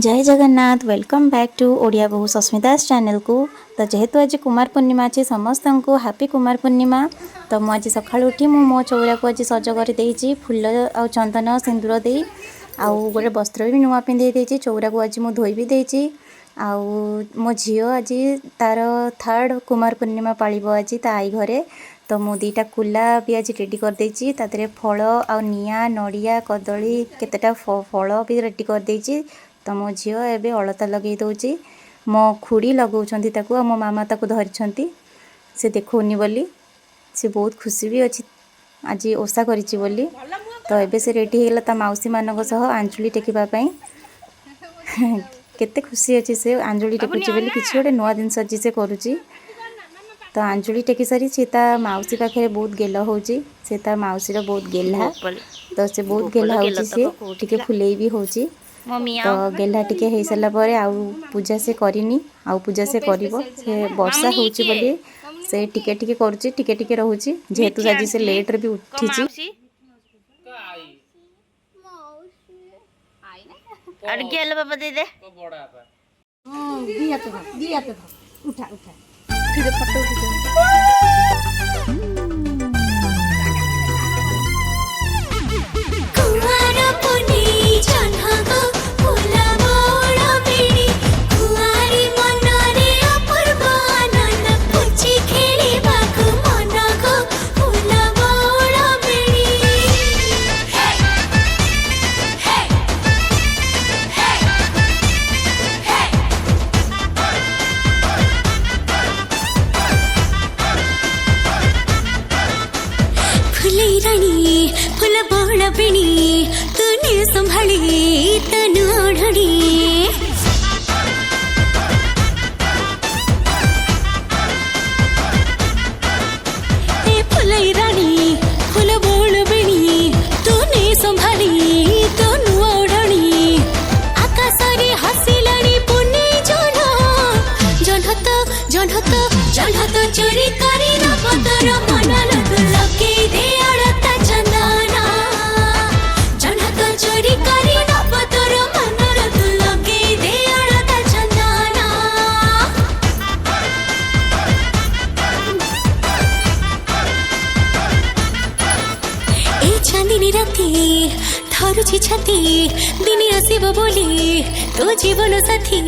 जय Jagannath. Welcome back to Odia Bahu Sasmita's channel को। तो जेहेतु आज कुमार पूर्णिमा अच्छी समस्त को हैप्पी कुमार पूर्णिमा। तो मुझे सका उठी मो चौरा को आज सज कर फूल आ चंदन सिंदूर दे आउ गोटे वस्त्र भी नुआ पिंधे चौरा को आज मुझे धोई भी देती। आउ मो झी आज तार थर्ड कुमार पूर्णिमा पालिब आज ता आई घरे। तो मु दीटा कुला भी आज रेडी कर देती तादरे फल आ निया नड़िया कदली केतेटा फल भी रेडी कर देती। तो मो झील एवं अलता लगे दूची मो खुड़ी लगाउछंती ताकू आ मो मामा ताकू धरिछंती से देखौनी बोली से बहुत खुशी भी अच्छी आज ओषा करिछि बोली। तो एबे से रेडी हेला ता मौसी मानक सह आंजुली टेकिबा पई केते खुशी अच्छी से आंजुली टेकुछि बोली किछि गोटे नुआ जिनस अच्छी से करूछि। तो आंजुली टेकी सारी से ता मौसी पाखे बहुत गेल होउछि से ता मौसीर बहुत गेला। तो से बहुत गेला होउछि से टिके फुलेई भी होउछि। तो गेला टिके हो सारा पर आउ पूजा से करनी आउ पूजा से करिवो से वर्षा होउछि बोली से टिके टिके करूछि टिके टिके रहउछि जेहेतु आज से लेट रे भी उठिछि। अरे गेल बाबा दे दे दिया तो उठा उठा ठीक है फोटो खींचो। फूल बहला बेणी तूने संभाली तनु ओढ़णी फुलई रानी फूल बहला बेणी तूने संभाली तनु ओढ़णी आकाशरे हसिलाणी पुने जन्हत चोरी करी न पतर मन लगे दे राती धरुछि छाती दिने आसिब बोली तो जीवन साथी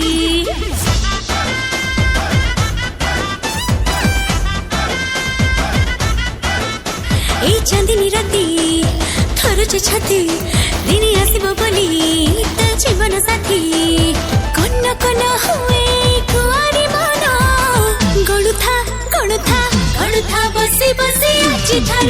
ए चांदनी राती धरुछि छाती दिने आसिब बोली तो जीवन साथी कन कन हुए कुआरी मन गणुथा बसी बसी आज ठार